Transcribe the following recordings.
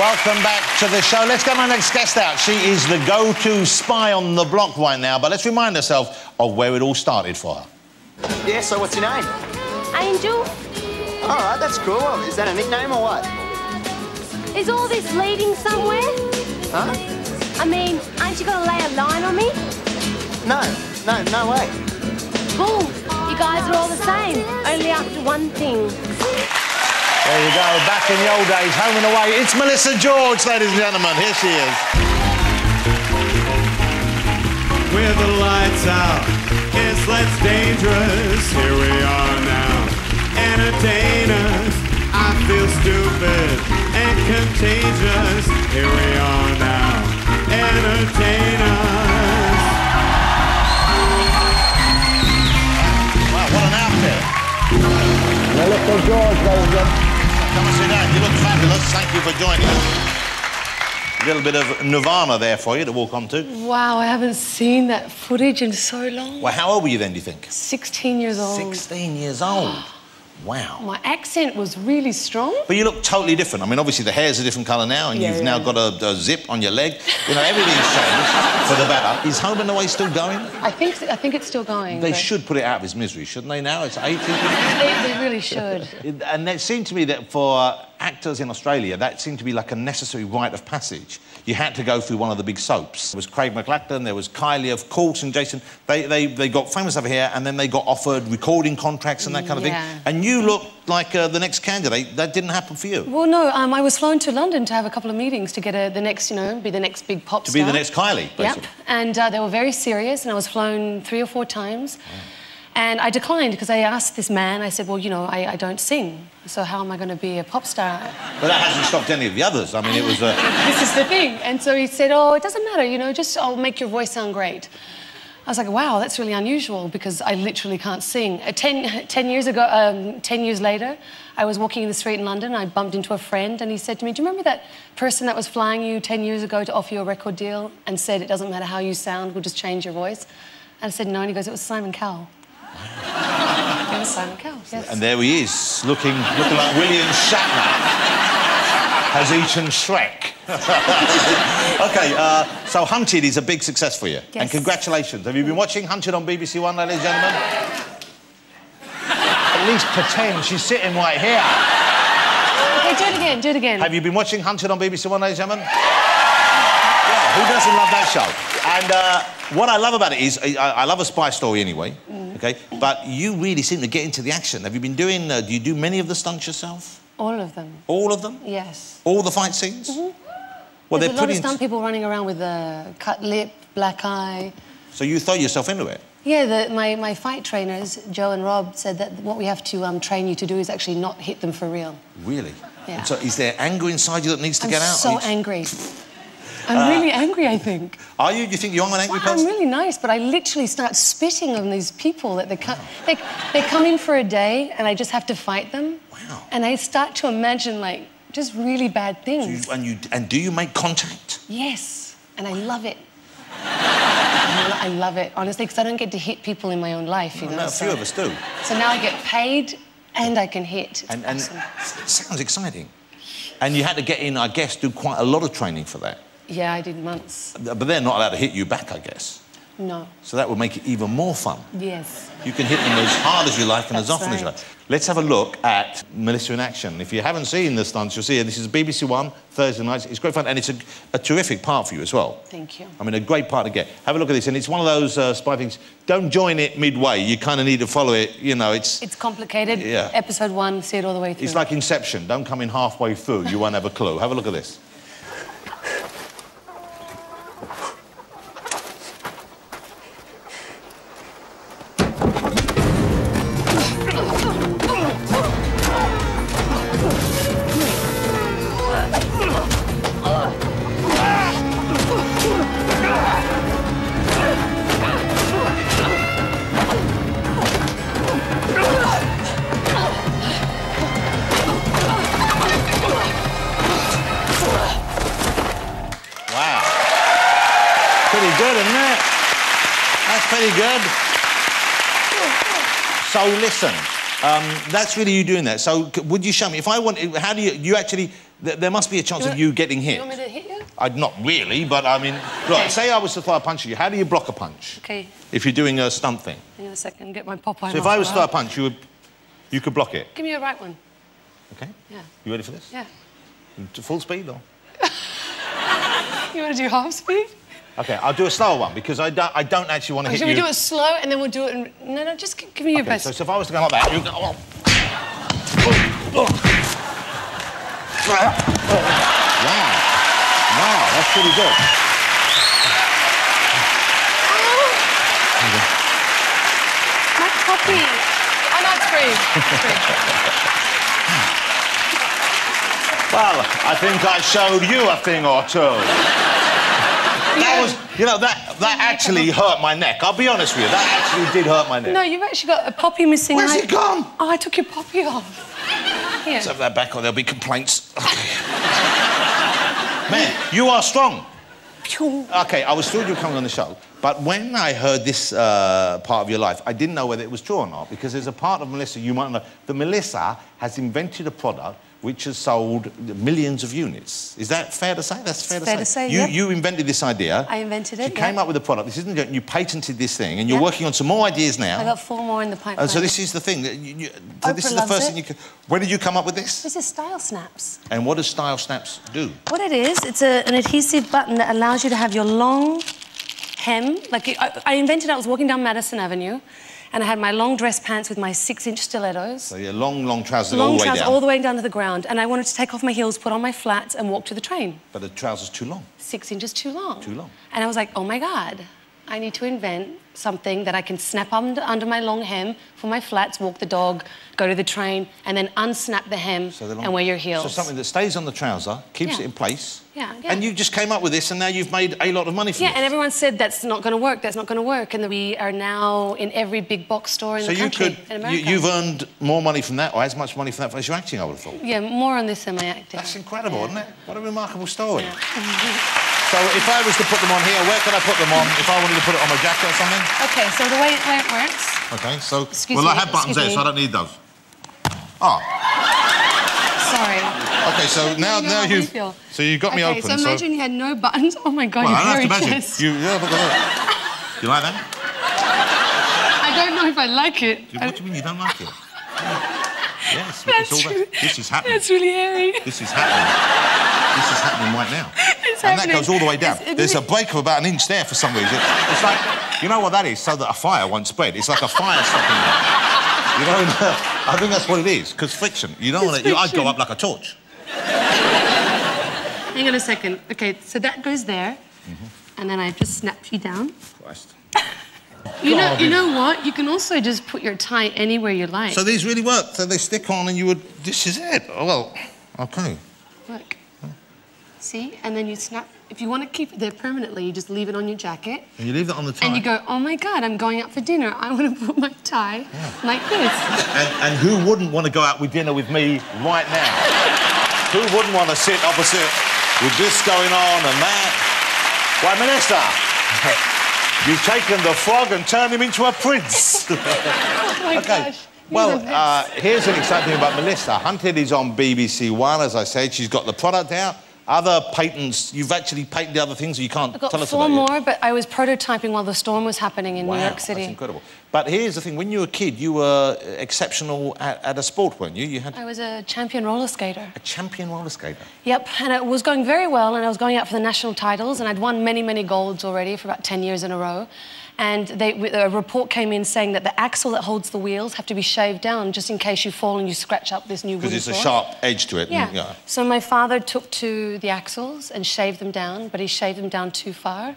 Welcome back to the show. Let's get my next guest out. She is the go-to spy on the block right now, but let's remind ourselves of where it all started for her. Yeah, so what's your name? Angel. All right, that's cool. Is that a nickname or what? Is all this leading somewhere? Huh? I mean, aren't you going to lay a line on me? No way. Cool. You guys are all the same, only after one thing. There you go, back in the old days, home and away. It's Melissa George, ladies and gentlemen. Here she is. With the lights out, it's less dangerous. Here we are now. Entertainers, I feel stupid and contagious. Here we are now. Entertainers. Wow, what an outfit. Melissa George, ladies and gentlemen. Come and sit down. You look fabulous. Thank you for joining us. A little bit of Nirvana there for you to walk onto. Wow, I haven't seen that footage in so long. Well, how old were you then, do you think? 16 years old. 16 years old. Wow. My accent was really strong. But you look totally different. I mean, obviously, the hair's a different colour now, and you've now got a zip on your leg. You know, everything's changed for the better. Is Home and Away still going? I think it's still going. They should put it out of its misery, shouldn't they, now? It's 80. They really should. And it seemed to me that for actors in Australia, that seemed to be like a necessary rite of passage. You had to go through one of the big soaps. There was Craig McLachlan, there was Kylie, of course, and Jason. They got famous over here, and then they got offered recording contracts and that kind of thing. And you looked like the next candidate. That didn't happen for you. Well, no, I was flown to London to have a couple of meetings to get the next, you know, be the next big pop star. To be the next Kylie, basically. Yep. And they were very serious, and I was flown 3 or 4 times. And I declined because I asked this man, I said, well, you know, I don't sing, so how am I going to be a pop star? But that hasn't stopped any of the others. I mean, it was... This is the thing. And so he said, oh, it doesn't matter, you know, just I'll make your voice sound great. I was like, wow, that's really unusual because I literally can't sing. 10 years ago, 10 years later, I was walking in the street in London, I bumped into a friend and he said to me, do you remember that person that was flying you 10 years ago to offer you a record deal and said, it doesn't matter how you sound, we'll just change your voice? And I said, no, and he goes, it was Simon Cowell. It was Simon Cowell, yes. And there he is, looking like William Shatner has eaten Shrek. OK, so Hunted is a big success for you. Yes. And congratulations. Have you been watching Hunted on BBC One, ladies and gentlemen? At least pretend she's sitting right here. OK, do it again, do it again. Have you been watching Hunted on BBC One, ladies and gentlemen? Yeah, who doesn't love that show? And what I love about it is, I love a spy story anyway, OK? But you really seem to get into the action. Have you been doing, do you do many of the stunts yourself? All of them. All of them? Yes. All the fight scenes? Well, there's a lot of stunt people running around with a cut lip, black eye. So you throw yourself into it? Yeah, my fight trainers, Joe and Rob, said that what we have to train you to do is actually not hit them for real. Really? Yeah. And so is there anger inside you that needs to get out? I'm so angry. I'm really angry, I think. Are you? Do you think you're an angry person? I'm really nice, but I literally start spitting on these people that they come in for a day and I just have to fight them. Wow. And I start to imagine, like, just really bad things. So and do you make contact? Yes, and I love it. I love it, honestly, because I don't get to hit people in my own life, you know. No, a few of us do. So now I get paid and I can hit. And awesome. It sounds exciting. And you had to get in, I guess, do quite a lot of training for that. Yeah, I did months. But they're not allowed to hit you back, I guess. No. So that would make it even more fun. Yes. You can hit them as hard as you like and as often as you like. Let's have a look at Melissa in action. If you haven't seen the stunts, you'll see it. This is BBC One, Thursday nights. It's great fun, and it's a terrific part for you as well. Thank you. I mean, a great part to get. Have a look at this, and it's one of those spy things. Don't join it midway. You kind of need to follow it, you know, it's complicated. Yeah. Episode 1, see it all the way through. It's like Inception. Don't come in halfway through. You won't have a clue. Have a look at this. Pretty good, isn't it? That's pretty good. So listen, that's really you doing that. So would you show me, if I want, how do you actually There must be a chance of you getting hit. You want me to hit you? Not really, but I mean... Right, say I was to throw a punch at you. How do you block a punch? Okay. If you're doing a stunt thing. Hang on a second, get my Popeye. So if I was to throw a punch, you could block it? Give me a right one. OK. Yeah. You ready for this? Yeah. To full speed, or...? You want to do half speed? OK, I'll do a slower one, because I don't actually want to hit you... Should we do it slow, and then we'll do it in... No, just give me your best. So if I was to go like that, you go... Oh. Wow. Wow, that's pretty good. My puppy. Oh, no, it's free. Well, I think I showed you a thing or two. That was, you know, that actually hurt my neck. I'll be honest with you, that actually did hurt my neck. No, you've actually got a puppy missing. Where's it gone? Oh, I took your puppy off. Here. Let's have that back or there'll be complaints. Man, you are strong. OK, I was thrilled you were coming on the show, but when I heard this part of your life, I didn't know whether it was true or not, because there's a part of Melissa you might know. The Melissa has invented a product which has sold millions of units. Is that fair to say? That's fair to say. You invented this idea. I invented it, You came up with a product. This isn't... You patented this thing, and you're working on some more ideas now. I got 4 more in the pipeline. And so this is the thing. So this is the first thing you can... When did you come up with this? This is Style Snaps. And what does Style Snaps do? What it is, it's an adhesive button that allows you to have your long hem. Like, I invented it, I was walking down Madison Avenue, and I had my long dress pants with my 6-inch stilettos. So your long trousers all the way down. all the way down to the ground. And I wanted to take off my heels, put on my flats, and walk to the train. But the trousers too long. 6 inches too long. Too long. And I was like, oh my God, I need to invent something that I can snap under my long hem for my flats, walk the dog, go to the train, and then unsnap the hem and wear your heels. So something that stays on the trouser, keeps it in place. Yeah. And you just came up with this, and now you've made a lot of money from it. Yeah, and everyone said that's not going to work, that's not going to work, and we are now in every big box store in the country, in America. You've earned more money from that, or as much money from that as your acting, I would have thought. Yeah, more on this than my acting. That's incredible, isn't it? What a remarkable story. Yeah. So if I was to put them on here, where could I put them on if I wanted to put it on my jacket or something? OK, so the way it works... OK, so... Excuse me, I have buttons there, so I don't need those. Oh. Sorry. OK, so now you've... So you got me open, so imagine you had no buttons. Oh, my God, well, you're very jealous. You like that? I don't know if I like it. What do you mean you don't like it? Yes, That's it's all that. This is happening. That's really hairy. This is happening. This is happening right now. And that goes all the way down. There's a break of about an inch there for some reason. It's like, you know what that is? So that a fire won't spread. It's like a fire stopping there. You know, I think that's what it is, because friction. You don't want to... I'd go up like a torch. Hang on a second. OK, so that goes there, and then I just snap you down. Christ. You know what? You can also just put your tie anywhere you like. So these really work? So they stick on and you would... This is it? Oh, well, OK. Look. See? And then you snap... If you want to keep it there permanently, you just leave it on your jacket. And you leave that on the tie? And you go, oh, my God, I'm going out for dinner. I want to put my tie like this. And who wouldn't want to go out with dinner with me right now? Who wouldn't want to sit opposite with this going on and that? Why, Melissa, you've taken the frog and turned him into a prince. Oh, my gosh. Well, here's an exciting thing about Melissa. Hunted is on BBC One, as I said. She's got the product out. Other patents, you've actually patented other things you can't tell us about. I've got 4 more, but I was prototyping while the storm was happening in New York City. That's incredible. But here's the thing, when you were a kid, you were exceptional at a sport, weren't you? I was a champion roller skater. A champion roller skater? Yep, and it was going very well, and I was going out for the national titles, and I'd won many, many golds already for about 10 years in a row. And a report came in saying that the axle that holds the wheels have to be shaved down just in case you fall and you scratch up this new wooden Because it's floor. a sharp edge to it. Yeah. And, yeah. So my father took to the axles and shaved them down, but he shaved them down too far.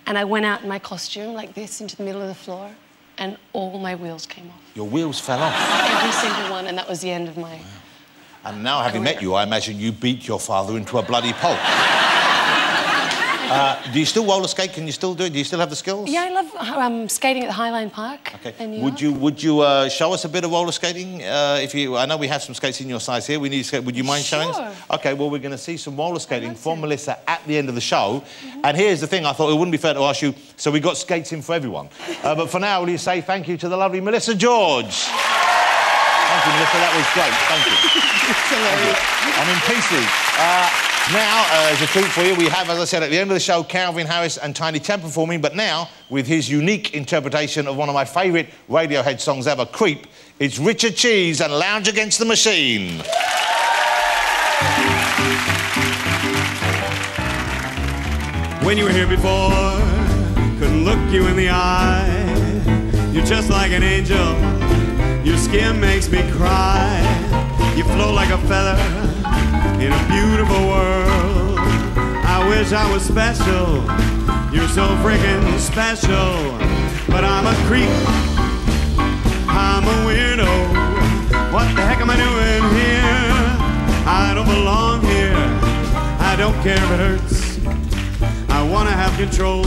And I went out in my costume like this into the middle of the floor, and all my wheels came off. Your wheels fell off? Every single one, and that was the end of my... And now, having met you, I imagine you beat your father into a bloody pulp. Do you still roller skate? Can you still do it? Do you still have the skills? Yeah, I love skating at the Highline Park. Okay. In New York. Would you show us a bit of roller skating? I know we have some skates in your size here. We need to skate. Would you mind showing us? Okay. Well, we're going to see some roller skating from Melissa at the end of the show. And here's the thing. I thought it wouldn't be fair to ask you. So we got skates in for everyone. But for now, will you say thank you to the lovely Melissa George? Thank you, Melissa. That was great. Thank you. I'm in pieces. Now, as a treat for you, we have, as I said, at the end of the show, Calvin Harris and Tiny Temper performing, but now, with his unique interpretation of one of my favourite Radiohead songs ever, Creep, it's Richard Cheese and Lounge Against the Machine. When you were here before, couldn't look you in the eye. You're just like an angel. Your skin makes me cry. You float like a feather in a beautiful world. I wish I was special. You're so freaking special. But I'm a creep. I'm a weirdo. What the heck am I doing here? I don't belong here. I don't care if it hurts. I want to have control.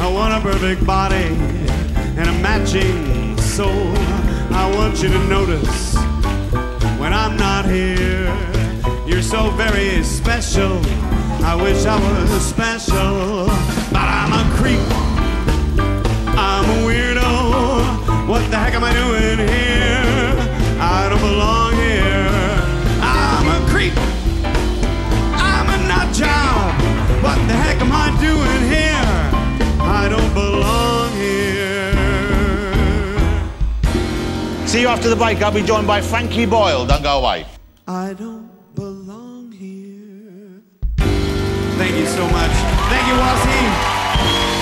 I want a perfect body and a matching soul. I want you to notice when I'm not here. You're so very special. I wish I was special, but I'm a creep. I'm a weirdo. What the heck am I doing here? I don't belong here. I'm a creep. I'm a nut job. What the heck am I doing here? I don't belong here. See you after the break. I'll be joined by Frankie Boyle. Don't go away. I don't belong here. Thank you so much. Thank you, Wasi.